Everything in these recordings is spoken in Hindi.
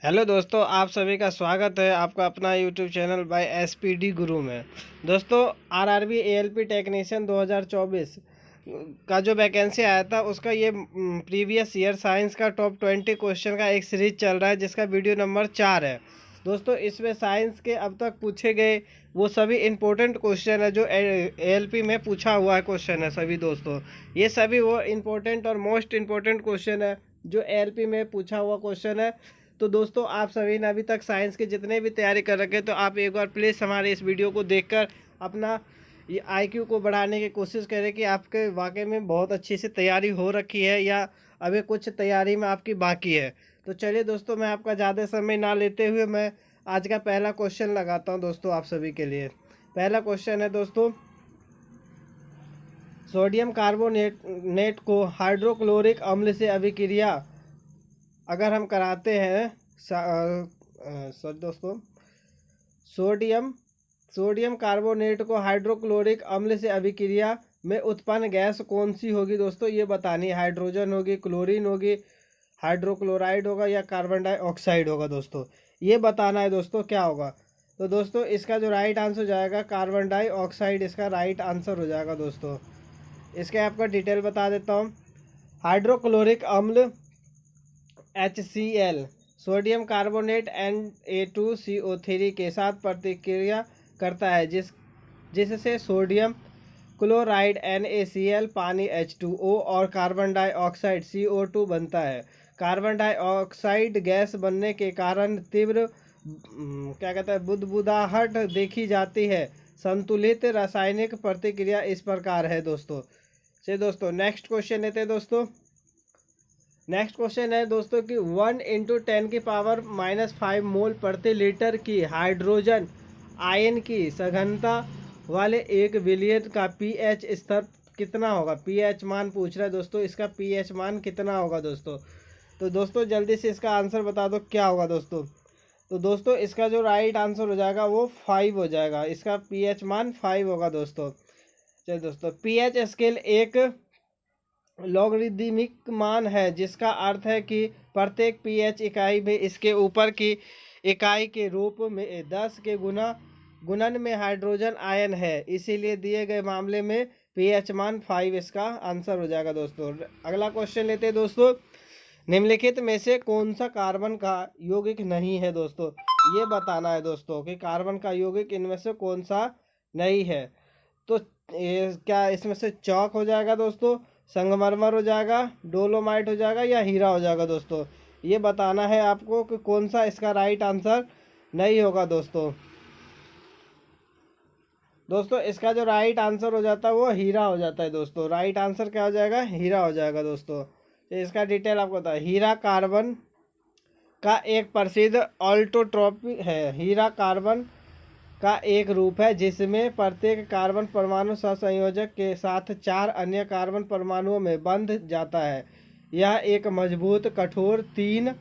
हेलो दोस्तों, आप सभी का स्वागत है आपका अपना यूट्यूब चैनल बाय एसपीडी गुरु में। दोस्तों, आरआरबी एएलपी टेक्नीशियन 2024 का जो वैकेंसी आया था उसका ये प्रीवियस ईयर साइंस का टॉप 20 क्वेश्चन का एक सीरीज चल रहा है जिसका वीडियो नंबर 4 है। दोस्तों, इसमें साइंस के अब तक पूछे गए वो सभी इम्पोर्टेंट क्वेश्चन है जो एएलपी में पूछा हुआ है क्वेश्चन है सभी। दोस्तों, ये सभी वो इम्पोर्टेंट और मोस्ट इम्पोर्टेंट क्वेश्चन है जो एएलपी में पूछा हुआ क्वेश्चन है। तो दोस्तों, आप सभी ने अभी तक साइंस के जितने भी तैयारी कर रखे तो आप एक बार प्लीज़ हमारे इस वीडियो को देखकर अपना ये आईक्यू को बढ़ाने की कोशिश करें कि आपके वाकई में बहुत अच्छी सी तैयारी हो रखी है या अभी कुछ तैयारी में आपकी बाकी है। तो चलिए दोस्तों, मैं आपका ज़्यादा समय ना लेते हुए मैं आज का पहला क्वेश्चन लगाता हूँ दोस्तों आप सभी के लिए। पहला क्वेश्चन है दोस्तों, सोडियम कार्बोनेट को हाइड्रोक्लोरिक अम्ल से अभिक्रिया अगर हम कराते हैं सॉरी दोस्तों, सोडियम कार्बोनेट को हाइड्रोक्लोरिक अम्ल से अभिक्रिया में उत्पन्न गैस कौन सी होगी दोस्तों, ये बतानी है। हाइड्रोजन होगी, क्लोरीन होगी, हाइड्रोक्लोराइड होगा या कार्बन डाइऑक्साइड होगा दोस्तों, ये बताना है दोस्तों क्या होगा। तो दोस्तों, इसका जो राइट आंसर हो जाएगा कार्बन डाइऑक्साइड, इसका राइट आंसर हो जाएगा दोस्तों। इसके आपका डिटेल बता देता हूँ। हाइड्रोक्लोरिक अम्ल HCl सोडियम कार्बोनेट Na2CO3 के साथ प्रतिक्रिया करता है जिससे सोडियम क्लोराइड NaCl, पानी H2O और कार्बन डाइऑक्साइड CO2 बनता है। कार्बन डाइऑक्साइड गैस बनने के कारण तीव्र बुदबुदाहट देखी जाती है। संतुलित रासायनिक प्रतिक्रिया इस प्रकार है दोस्तों। चलिए दोस्तों, नेक्स्ट क्वेश्चन लेते हैं दोस्तों। नेक्स्ट क्वेश्चन है दोस्तों कि 1 × 10⁻⁻5 मोल प्रति लीटर की हाइड्रोजन आयन की सघनता वाले एक विलयन का पीएच स्तर कितना होगा। पीएच मान पूछ रहा है दोस्तों, इसका पीएच मान कितना होगा दोस्तों। तो दोस्तों, जल्दी से इसका आंसर बता दो क्या होगा दोस्तों। तो दोस्तों, इसका जो राइट आंसर हो जाएगा वो 5 हो जाएगा, इसका पीएच मान 5 होगा दोस्तों। चलिए दोस्तों, पीएच स्केल एक लॉगरिदमिक मान है जिसका अर्थ है कि प्रत्येक पीएच इकाई में इसके ऊपर की इकाई के रूप में 10 के गुणन में हाइड्रोजन आयन है, इसीलिए दिए गए मामले में पीएच मान 5 इसका आंसर हो जाएगा दोस्तों। अगला क्वेश्चन लेते हैं दोस्तों। निम्नलिखित में से कौन सा कार्बन का यौगिक नहीं है दोस्तों, ये बताना है दोस्तों कि कार्बन का यौगिक इनमें से कौन सा नहीं है। तो क्या इसमें से चौक हो जाएगा दोस्तों, संगमरमर हो जाएगा, डोलोमाइट हो जाएगा या हीरा हो जाएगा दोस्तों, ये बताना है आपको कि कौन सा इसका राइट आंसर नहीं होगा दोस्तों। दोस्तों, इसका जो राइट आंसर हो जाता है वो हीरा हो जाता है दोस्तों। राइट आंसर क्या हो जाएगा, हीरा हो जाएगा दोस्तों। तो इसका डिटेल आपको बता, हीरा कार्बन का एक प्रसिद्ध ऑल्टोट्रॉपी है। हीरा कार्बन का एक रूप है जिसमें प्रत्येक कार्बन परमाणु सहसंयोजक के साथ 4 अन्य कार्बन परमाणुओं में बंध जाता है। यह एक मजबूत, कठोर, 3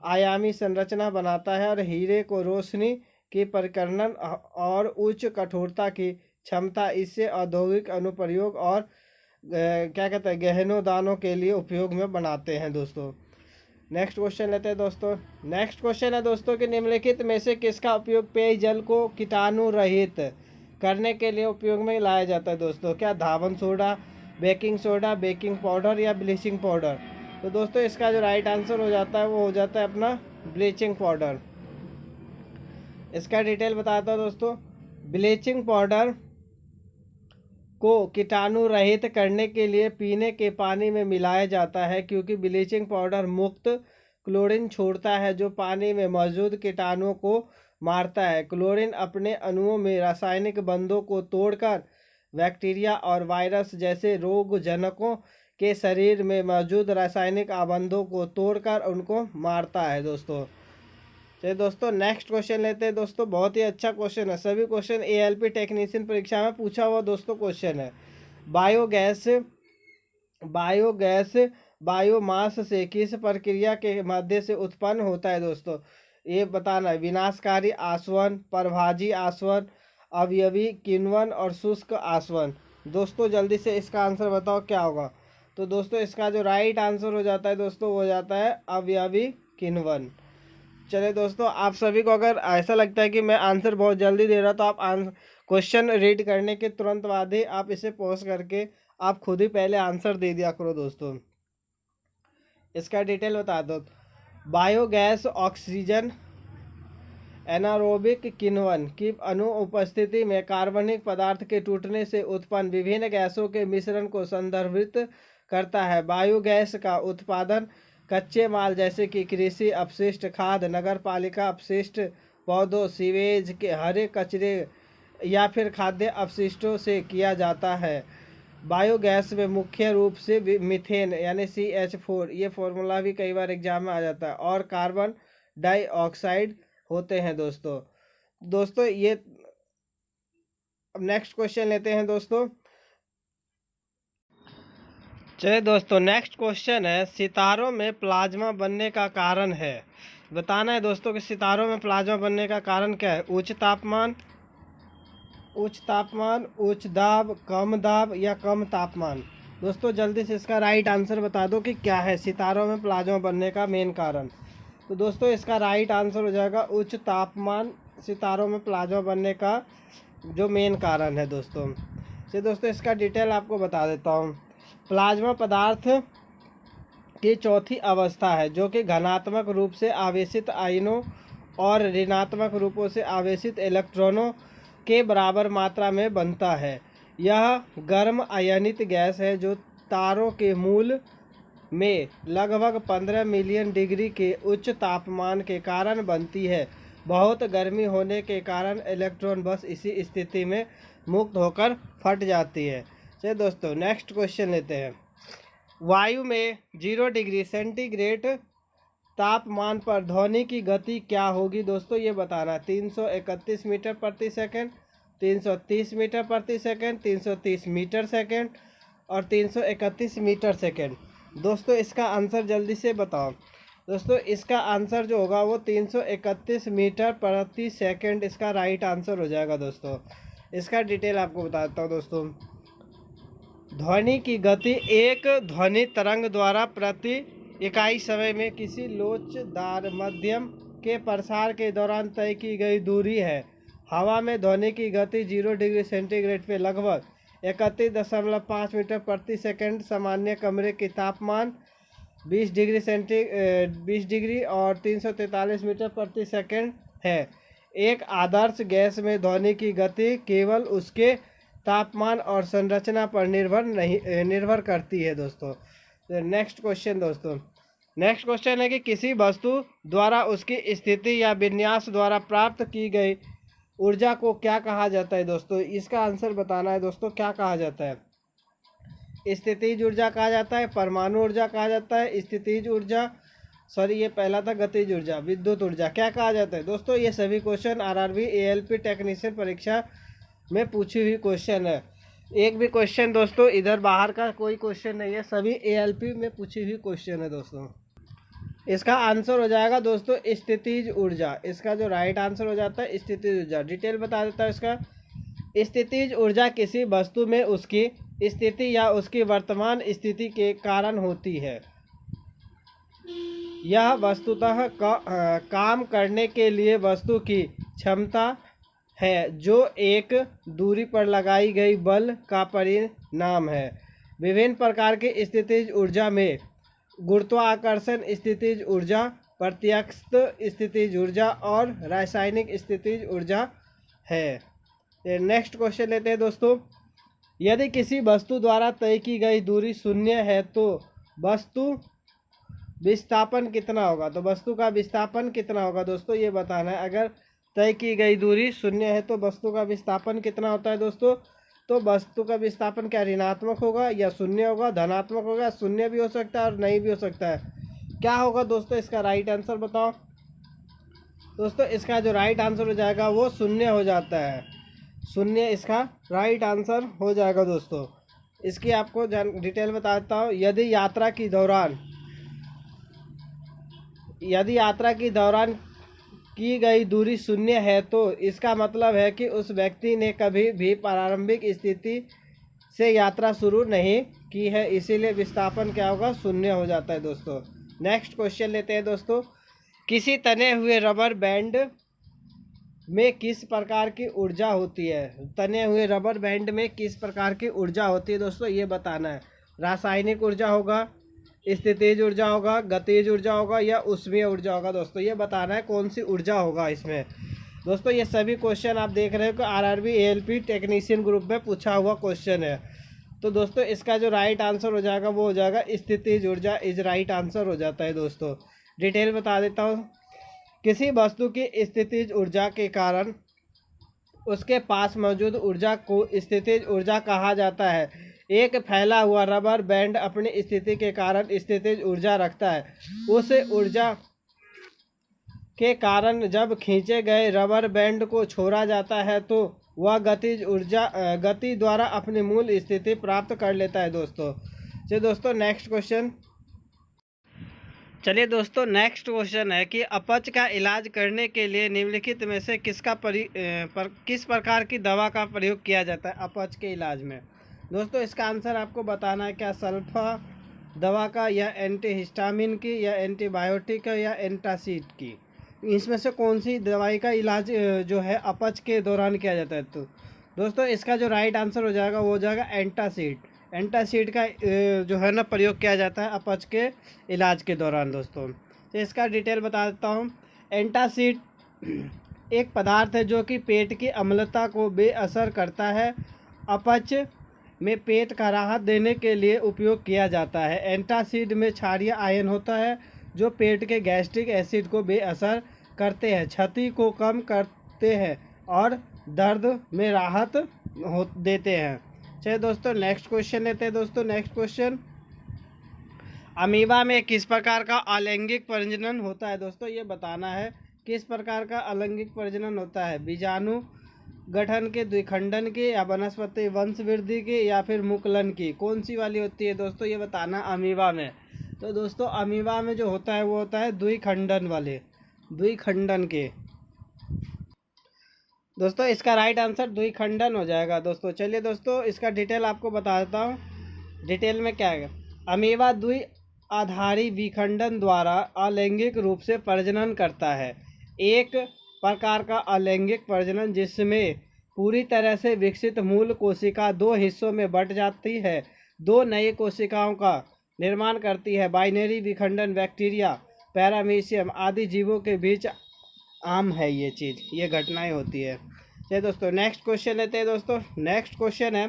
आयामी संरचना बनाता है और हीरे को रोशनी की परिकर्णन और उच्च कठोरता की क्षमता इससे औद्योगिक अनुप्रयोग और गहनों दानों के लिए उपयोग में बनाते हैं दोस्तों। नेक्स्ट क्वेश्चन लेते हैं दोस्तों। नेक्स्ट क्वेश्चन है दोस्तों कि निम्नलिखित में से किसका उपयोग पेयजल को कीटाणु रहित करने के लिए उपयोग में लाया जाता है दोस्तों। क्या धावन सोडा, बेकिंग पाउडर या ब्लीचिंग पाउडर। तो दोस्तों, इसका जो राइट आंसर हो जाता है वो हो जाता है अपना ब्लीचिंग पाउडर। इसका डिटेल बताता हूँ दोस्तों। ब्लीचिंग पाउडर को कीटाणु रहित करने के लिए पीने के पानी में मिलाया जाता है क्योंकि ब्लीचिंग पाउडर मुक्त क्लोरीन छोड़ता है जो पानी में मौजूद कीटाणुओं को मारता है। क्लोरीन अपने अणुओं में रासायनिक बंधों को तोड़कर बैक्टीरिया और वायरस जैसे रोगजनकों के शरीर में मौजूद रासायनिक आबंधों को तोड़कर उनको मारता है दोस्तों। चलिए दोस्तों, नेक्स्ट क्वेश्चन लेते हैं दोस्तों। बहुत ही अच्छा क्वेश्चन है, सभी क्वेश्चन एएलपी टेक्नीशियन परीक्षा में पूछा हुआ दोस्तों क्वेश्चन है। बायोगैस बायोमास से किस प्रक्रिया के माध्यम से उत्पन्न होता है दोस्तों, ये बताना है। विनाशकारी आसवन, परभाजी आसवन, अवयवी किण्वन और शुष्क आसवन। दोस्तों, जल्दी से इसका आंसर बताओ क्या होगा। तो दोस्तों, इसका जो राइट आंसर हो जाता है दोस्तों वो हो जाता है अवयवी किण्वन। चलिए दोस्तों, आप सभी को अगर ऐसा लगता है कि मैं आंसर बहुत जल्दी दे रहा तो आप क्वेश्चन रीड करने के तुरंत बाद ही आप इसे पॉज करके आप खुद ही पहले आंसर दे दिया करो दोस्तों। इसका डिटेल बता दो। बायोगैस ऑक्सीजन एनारोबिक किण्वन की अनुपस्थिति में कार्बनिक पदार्थ के टूटने से उत्पन्न विभिन्न गैसों के मिश्रण को संदर्भित करता है। बायोगैस का उत्पादन कच्चे माल जैसे कि कृषि अपशिष्ट, खाद्य, नगर पालिका अपशिष्ट, पौधों, सीवेज के हरे कचरे या फिर खाद्य अपशिष्टों से किया जाता है। बायोगैस में मुख्य रूप से मीथेन यानी CH4, ये फॉर्मूला भी कई बार एग्जाम में आ जाता है, और कार्बन डाइऑक्साइड होते हैं दोस्तों ये। अब नेक्स्ट क्वेश्चन लेते हैं दोस्तों। चलिए दोस्तों, नेक्स्ट क्वेश्चन है, सितारों में प्लाज्मा बनने का कारण है। बताना है दोस्तों कि सितारों में प्लाज्मा बनने का कारण क्या है। उच्च तापमान, उच्च दाब, कम दाब या कम तापमान। दोस्तों जल्दी से इसका राइट आंसर बता दो कि क्या है सितारों में प्लाज्मा बनने का मेन कारण। तो दोस्तों इसका राइट आंसर हो जाएगा उच्च तापमान सितारों में प्लाज्मा बनने का जो मेन कारण है दोस्तों। तो दोस्तों इसका डिटेल आपको बता देता हूँ। प्लाज्मा पदार्थ की चौथी अवस्था है जो कि घनात्मक रूप से आवेशित आयनों और ऋणात्मक रूपों से आवेशित इलेक्ट्रॉनों के बराबर मात्रा में बनता है। यह गर्म आयनित गैस है जो तारों के मूल में लगभग 15 मिलियन डिग्री के उच्च तापमान के कारण बनती है। बहुत गर्मी होने के कारण इलेक्ट्रॉन बस इसी स्थिति में मुक्त होकर फट जाती है। चलिए दोस्तों नेक्स्ट क्वेश्चन लेते हैं। वायु में 0 डिग्री सेंटीग्रेड तापमान पर ध्वनि की गति क्या होगी दोस्तों, ये बताना। 331 मीटर प्रति सेकंड, 330 मीटर प्रति सेकंड, 330 मीटर सेकंड और 331 मीटर सेकंड। दोस्तों इसका आंसर जल्दी से बताओ। दोस्तों इसका आंसर जो होगा वो 331 मीटर प्रति सेकंड इसका राइट आंसर हो जाएगा दोस्तों। इसका डिटेल आपको बताता हूँ दोस्तों। ध्वनि की गति एक ध्वनि तरंग द्वारा प्रति इकाई समय में किसी लोचदार माध्यम के प्रसार के दौरान तय की गई दूरी है। हवा में ध्वनि की गति 0 डिग्री सेंटीग्रेड पे लगभग 31.5 मीटर प्रति सेकंड, सामान्य कमरे की तापमान 20 डिग्री और 343 मीटर प्रति सेकंड है। एक आदर्श गैस में ध्वनि की गति केवल उसके तापमान और संरचना पर निर्भर करती है दोस्तों। नेक्स्ट क्वेश्चन दोस्तों, नेक्स्ट क्वेश्चन है कि किसी वस्तु द्वारा उसकी स्थिति या विन्यास द्वारा प्राप्त की गई ऊर्जा को क्या कहा जाता है दोस्तों। इसका आंसर बताना है दोस्तों, क्या कहा जाता है। स्थितिज ऊर्जा कहा जाता है, परमाणु ऊर्जा कहा जाता है, स्थितिज ऊर्जा, सॉरी ये पहला था गतिज ऊर्जा, विद्युत ऊर्जा, क्या कहा जाता है दोस्तों। ये सभी क्वेश्चन RRB ALP टेक्नीशियन परीक्षा में पूछी हुई क्वेश्चन है। एक भी क्वेश्चन दोस्तों इधर बाहर का कोई क्वेश्चन नहीं है, सभी ALP में पूछी हुई क्वेश्चन है दोस्तों। इसका आंसर हो जाएगा दोस्तों स्थितिज ऊर्जा। इसका जो राइट आंसर हो जाता है स्थितिज ऊर्जा। डिटेल बता देता है इसका। स्थितिज ऊर्जा किसी वस्तु में उसकी स्थिति या उसकी वर्तमान स्थिति के कारण होती है। यह वस्तुतः काम करने के लिए वस्तु की क्षमता है जो एक दूरी पर लगाई गई बल का परिणाम है। विभिन्न प्रकार की स्थितिज ऊर्जा में गुरुत्वाकर्षण स्थितिज ऊर्जा, प्रत्यक्ष स्थितिज ऊर्जा और रासायनिक स्थितिज ऊर्जा है। नेक्स्ट क्वेश्चन लेते हैं दोस्तों। यदि किसी वस्तु द्वारा तय की गई दूरी 0 है तो वस्तु विस्थापन कितना होगा। तो वस्तु का विस्थापन कितना होगा दोस्तों, ये बताना है। अगर तय की गई दूरी 0 है तो वस्तु का विस्थापन कितना होता है दोस्तों। तो वस्तु का विस्थापन क्या ऋणात्मक होगा या 0 होगा, धनात्मक होगा, 0 भी हो सकता है और नहीं भी हो सकता है। क्या होगा दोस्तों, इसका राइट आंसर बताओ। दोस्तों इसका जो राइट आंसर हो जाएगा वो 0 हो जाता है। 0 इसका राइट आंसर हो जाएगा दोस्तों। इसकी आपको डिटेल बता देता हूँ। यदि यात्रा की दौरान की गई दूरी 0 है तो इसका मतलब है कि उस व्यक्ति ने कभी भी प्रारंभिक स्थिति से यात्रा शुरू नहीं की है, इसीलिए विस्थापन क्या होगा 0 हो जाता है दोस्तों। नेक्स्ट क्वेश्चन लेते हैं दोस्तों। किसी तने हुए रबर बैंड में किस प्रकार की ऊर्जा होती है? तने हुए रबर बैंड में किस प्रकार की ऊर्जा होती है दोस्तों, ये बताना है। रासायनिक ऊर्जा होगा, स्थितिज ऊर्जा होगा, गतिज ऊर्जा होगा या ऊष्मीय ऊर्जा होगा दोस्तों, ये बताना है कौन सी ऊर्जा होगा इसमें। दोस्तों ये सभी क्वेश्चन आप देख रहे हो कि आरआरबी एएलपी टेक्नीशियन ग्रुप में पूछा हुआ क्वेश्चन है। तो दोस्तों इसका जो राइट आंसर हो जाएगा वो हो जाएगा स्थितिज ऊर्जा इज राइट आंसर हो जाता है दोस्तों। डिटेल बता देता हूँ। किसी वस्तु की स्थितिज ऊर्जा के कारण उसके पास मौजूद ऊर्जा को स्थितिज ऊर्जा कहा जाता है। एक फैला हुआ रबर बैंड अपनी स्थिति के कारण स्थितिज ऊर्जा रखता है। उस ऊर्जा के कारण जब खींचे गए रबर बैंड को छोड़ा जाता है तो वह गति द्वारा अपनी मूल स्थिति प्राप्त कर लेता है दोस्तों। चलिए दोस्तों नेक्स्ट क्वेश्चन। चलिए दोस्तों नेक्स्ट क्वेश्चन है कि अपच का इलाज करने के लिए निम्नलिखित में से किस प्रकार की दवा का प्रयोग किया जाता है अपच के इलाज में? दोस्तों इसका आंसर आपको बताना है। क्या सल्फा दवा का, या एंटीहिस्टामिन की, या एंटीबायोटिक या एंटासिड की? इसमें से कौन सी दवाई का इलाज जो है अपच के दौरान किया जाता है? तो दोस्तों इसका जो राइट आंसर हो जाएगा वो हो जाएगा एंटासिड। एंटासिड का जो है ना प्रयोग किया जाता है अपच के इलाज के दौरान दोस्तों। तो इसका डिटेल बता देता हूँ। एंटासिड एक पदार्थ है जो कि पेट की अम्लता को बेअसर करता है। अपच में पेट का राहत देने के लिए उपयोग किया जाता है। एंटासिड में क्षारीय आयन होता है जो पेट के गैस्ट्रिक एसिड को बेअसर करते हैं, क्षति को कम करते हैं और दर्द में राहत देते हैं। चलिए दोस्तों नेक्स्ट क्वेश्चन लेते हैं। दोस्तों नेक्स्ट क्वेश्चन, अमीबा में किस प्रकार का अलैंगिक प्रजनन होता है? दोस्तों ये बताना है किस प्रकार का अलैंगिक प्रजनन होता है। बीजाणु गठन के, द्विखंडन की, या वनस्पति वंश वृद्धि की, या फिर मुकुलन की? कौन सी वाली होती है दोस्तों, ये बताना अमीबा में। तो दोस्तों अमीबा में जो होता है वो होता है द्विखंडन वाले, द्विखंडन के। दोस्तों इसका राइट आंसर द्विखंडन हो जाएगा दोस्तों। चलिए दोस्तों इसका डिटेल आपको बता देता हूँ। डिटेल में क्या है, अमीबा द्विआधारी विखंडन द्वारा अलैंगिक रूप से प्रजनन करता है। एक प्रकार का अलैंगिक प्रजनन जिसमें पूरी तरह से विकसित मूल कोशिका दो हिस्सों में बट जाती है, दो नई कोशिकाओं का निर्माण करती है। बाइनरी विखंडन बैक्टीरिया, पैरामीशियम आदि जीवों के बीच आम है ये चीज़, ये घटनाएं होती है। चलिए दोस्तों नेक्स्ट क्वेश्चन लेते हैं। दोस्तों नेक्स्ट क्वेश्चन है,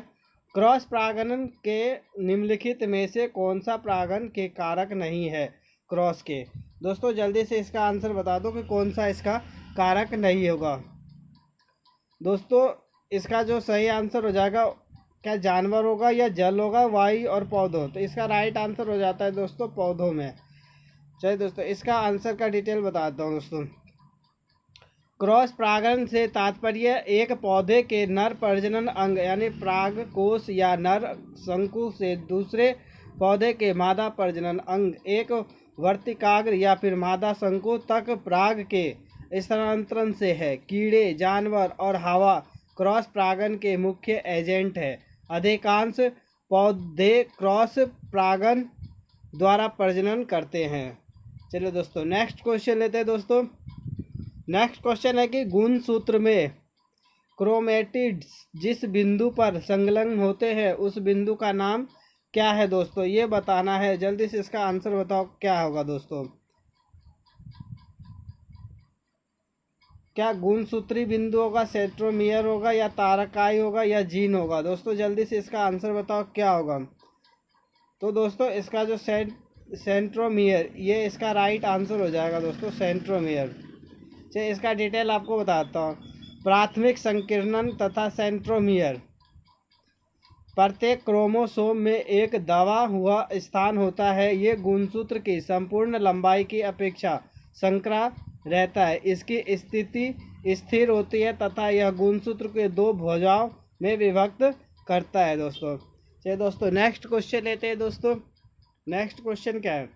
क्रॉस परागण के निम्नलिखित में से कौन सा परागण के कारक नहीं है क्रॉस के? दोस्तों जल्दी से इसका आंसर बता दो कि कौन सा इसका कारक नहीं होगा। दोस्तों इसका जो सही आंसर हो जाएगा, क्या जानवर होगा या जल होगा, वायु और पौधों? तो इसका राइट आंसर हो जाता है दोस्तों पौधों में। चलिए दोस्तों इसका आंसर का डिटेल बताता हूँ। दोस्तों क्रॉस परागण से तात्पर्य एक पौधे के नर प्रजनन अंग यानी परागकोश या नर शंकु से दूसरे पौधे के मादा प्रजनन अंग एक वर्तिकाग्र या फिर मादा शंकु तक पराग के स्थानांतरण से है। कीड़े, जानवर और हवा क्रॉस परागण के मुख्य एजेंट है। अधिकांश पौधे क्रॉस परागण द्वारा प्रजनन करते हैं। चलिए दोस्तों नेक्स्ट क्वेश्चन लेते हैं। दोस्तों नेक्स्ट क्वेश्चन है कि गुणसूत्र में क्रोमेटिड्स जिस बिंदु पर संलग्न होते हैं उस बिंदु का नाम क्या है? दोस्तों ये बताना है। जल्दी से इसका आंसर बताओ क्या होगा दोस्तों। क्या गुणसूत्री बिंदु होगा, सेंट्रोमियर होगा, या तारकाई होगा, या जीन होगा? दोस्तों जल्दी से इसका आंसर बताओ क्या होगा। तो दोस्तों इसका जो सेंट्रोमियर, ये इसका राइट आंसर हो जाएगा दोस्तों सेंट्रोमियर। चलिए इसका डिटेल आपको बताता हूँ। प्राथमिक संकीर्णन तथा सेंट्रोमियर, प्रत्येक क्रोमोसोम में एक दबा हुआ स्थान होता है। ये गुणसूत्र की संपूर्ण लंबाई की अपेक्षा संकरा रहता है। इसकी स्थिति स्थिर होती है तथा यह गुणसूत्र के दो भुजाओं में विभक्त करता है दोस्तों। चलिए दोस्तों नेक्स्ट क्वेश्चन लेते हैं। दोस्तों नेक्स्ट क्वेश्चन क्या है,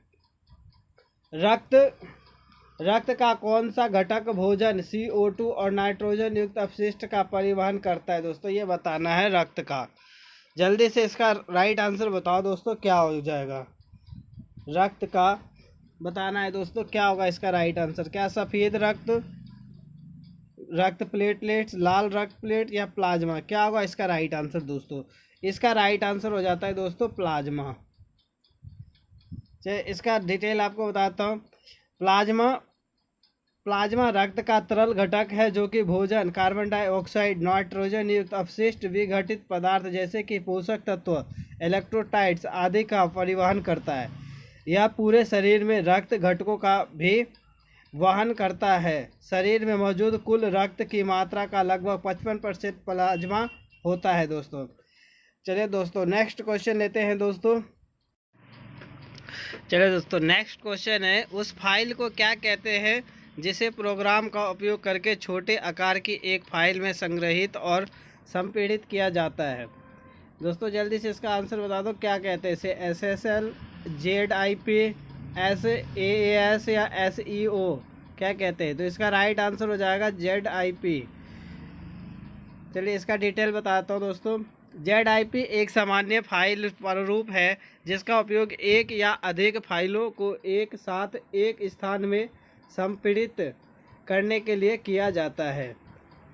रक्त का कौन सा घटक भोजन CO2 और नाइट्रोजन युक्त अपशिष्ट का परिवहन करता है? दोस्तों ये बताना है रक्त का। जल्दी से इसका राइट आंसर बताओ दोस्तों क्या हो जाएगा। रक्त का बताना है दोस्तों क्या होगा इसका राइट आंसर। क्या सफ़ेद रक्त, रक्त प्लेटलेट्स, लाल रक्त प्लेट या प्लाज्मा, क्या होगा इसका राइट आंसर दोस्तों। इसका राइट आंसर हो जाता है दोस्तों प्लाज्मा। चलिए इसका डिटेल आपको बताता हूँ। प्लाज्मा प्लाज्मा रक्त का तरल घटक है जो कि भोजन, कार्बन डाइऑक्साइड, नाइट्रोजन युक्त अपशिष्ट विघटित पदार्थ जैसे कि पोषक तत्व, इलेक्ट्रोलाइट्स आदि का परिवहन करता है। यह पूरे शरीर में रक्त घटकों का भी वहन करता है। शरीर में मौजूद कुल रक्त की मात्रा का लगभग 55% प्लाज्मा होता है दोस्तों। चलिए दोस्तों नेक्स्ट क्वेश्चन लेते हैं दोस्तों। चलिए दोस्तों नेक्स्ट क्वेश्चन है, उस फाइल को क्या कहते हैं जिसे प्रोग्राम का उपयोग करके छोटे आकार की एक फाइल में संग्रहित और संपीड़ित किया जाता है। दोस्तों जल्दी से इसका आंसर बता दो, क्या कहते हैं इसे। SSL, ZIP, SAS या SEO, क्या कहते हैं। तो इसका राइट आंसर हो जाएगा ZIP। चलिए इसका डिटेल बताता हूँ दोस्तों। ZIP एक सामान्य फाइल प्रारूप है जिसका उपयोग एक या अधिक फाइलों को एक साथ एक स्थान में संपीड़ित करने के लिए किया जाता है।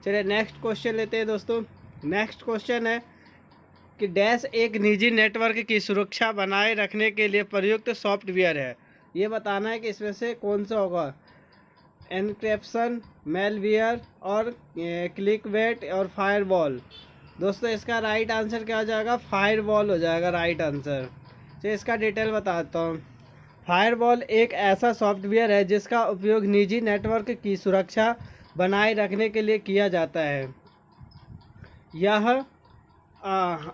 चलिए नेक्स्ट क्वेश्चन लेते हैं दोस्तों। नेक्स्ट क्वेश्चन है कि डैश एक निजी नेटवर्क की सुरक्षा बनाए रखने के लिए प्रयुक्त सॉफ्टवेयर है। ये बताना है कि इसमें से कौन सा होगा। एन्क्रिप्शन, मेलवेयर और क्लिकबेट और फायरवॉल। दोस्तों इसका राइट आंसर क्या हो जाएगा, फायरवॉल हो जाएगा राइट आंसर। तो इसका डिटेल बताता हूँ। फायरवॉल एक ऐसा सॉफ्टवेयर है जिसका उपयोग निजी नेटवर्क की सुरक्षा बनाए रखने के लिए किया जाता है। यह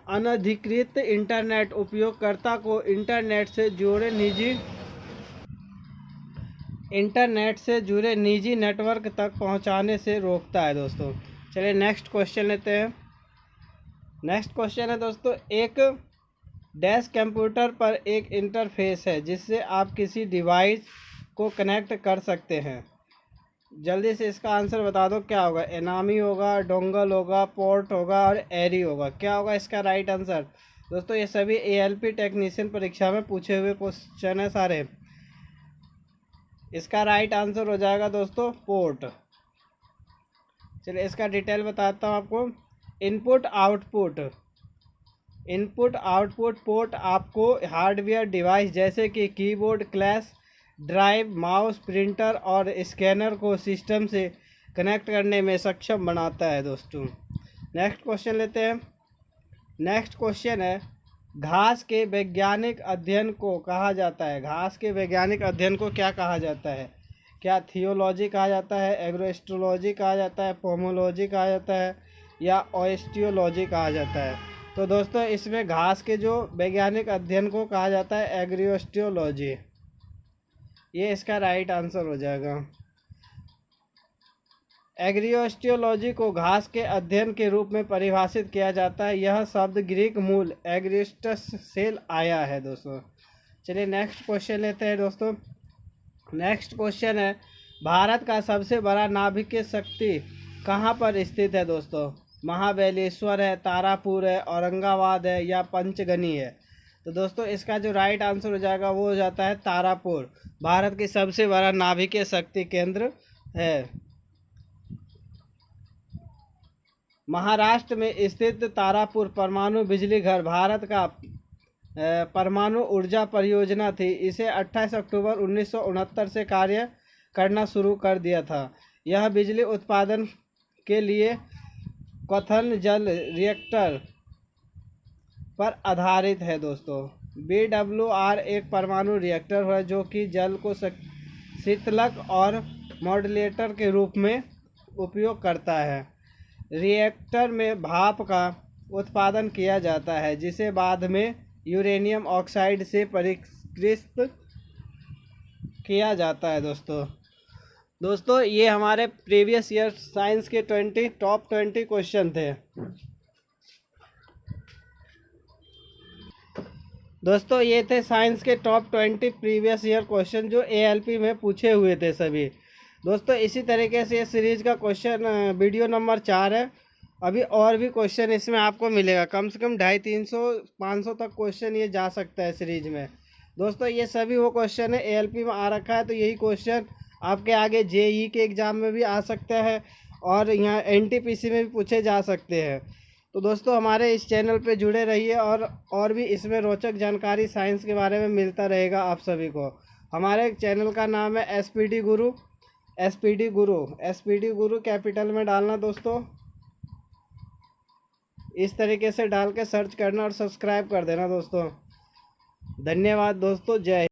अनधिकृत इंटरनेट उपयोगकर्ता को इंटरनेट से जुड़े निजी नेटवर्क तक पहुंचाने से रोकता है दोस्तों। चलिए नेक्स्ट क्वेश्चन लेते हैं। नेक्स्ट क्वेश्चन है दोस्तों, एक डैश कंप्यूटर पर एक इंटरफेस है जिससे आप किसी डिवाइस को कनेक्ट कर सकते हैं। जल्दी से इसका आंसर बता दो क्या होगा। एनामी होगा, डोंगल होगा, पोर्ट होगा और एरी होगा, क्या होगा इसका राइट आंसर। दोस्तों ये सभी ALP टेक्नीशियन परीक्षा में पूछे हुए क्वेश्चन है सारे। इसका राइट आंसर हो जाएगा दोस्तों पोर्ट। चलिए इसका डिटेल बताता हूँ आपको। इनपुट आउटपुट पोर्ट आपको हार्डवेयर डिवाइस जैसे कि keyboard, flash drive, mouse, printer और स्कैनर को सिस्टम से कनेक्ट करने में सक्षम बनाता है दोस्तों। नेक्स्ट क्वेश्चन लेते हैं। नेक्स्ट क्वेश्चन है, घास के वैज्ञानिक अध्ययन को कहा जाता है। घास के वैज्ञानिक अध्ययन को क्या कहा जाता है। क्या थियोलॉजी कहा जाता है, एग्रोएस्ट्रोलॉजी कहा जाता है, पोमोलॉजी कहा जाता है या ऑस्टियोलॉजी कहा जाता है। तो दोस्तों इसमें घास के जो वैज्ञानिक अध्ययन को कहा जाता है एग्रोएस्ट्रोलॉजी। ये इसका राइट आंसर हो जाएगा। एग्रोएस्ट्रोलॉजी को घास के अध्ययन के रूप में परिभाषित किया जाता है। यह शब्द ग्रीक मूल एग्रिस्टस से आया है दोस्तों। चलिए नेक्स्ट क्वेश्चन लेते हैं दोस्तों। नेक्स्ट क्वेश्चन है, भारत का सबसे बड़ा नाभिकीय शक्ति कहाँ पर स्थित है दोस्तों। महाबलेश्वर है, तारापुर है, औरंगाबाद है या पंचगनी है। तो दोस्तों इसका जो राइट आंसर हो जाएगा वो हो जाता है तारापुर। भारत की सबसे बड़ा नाभिकीय शक्ति केंद्र है। महाराष्ट्र में स्थित तारापुर परमाणु बिजली घर भारत का परमाणु ऊर्जा परियोजना थी। इसे 28 अक्टूबर 1969 से कार्य करना शुरू कर दिया था। यह बिजली उत्पादन के लिए क्वथन जल रिएक्टर पर आधारित है दोस्तों। BWR एक परमाणु रिएक्टर है जो कि जल को शीतलक और मॉड्यूलेटर के रूप में उपयोग करता है। रिएक्टर में भाप का उत्पादन किया जाता है जिसे बाद में यूरेनियम ऑक्साइड से परीक्षित किया जाता है दोस्तों ये हमारे प्रीवियस ईयर साइंस के टॉप 20 क्वेश्चन थे दोस्तों। ये थे साइंस के टॉप 20 प्रीवियस ईयर क्वेश्चन जो ALP में पूछे हुए थे सभी दोस्तों। इसी तरीके से ये सीरीज का क्वेश्चन वीडियो नंबर 4 है। अभी और भी क्वेश्चन इसमें आपको मिलेगा, कम से कम 250-300-500 तक क्वेश्चन ये जा सकता है सीरीज में दोस्तों ये सभी वो क्वेश्चन है ALP में आ रखा है, तो यही क्वेश्चन आपके आगे JEE के एग्ज़ाम में भी आ सकता है और यहाँ NTPC में भी पूछे जा सकते हैं। तो दोस्तों हमारे इस चैनल पे जुड़े रहिए और भी इसमें रोचक जानकारी साइंस के बारे में मिलता रहेगा आप सभी को। हमारे चैनल का नाम है SPD गुरु। SPD गुरु कैपिटल में डालना दोस्तों, इस तरीके से डाल के सर्च करना और सब्सक्राइब कर देना दोस्तों। धन्यवाद दोस्तों, जय।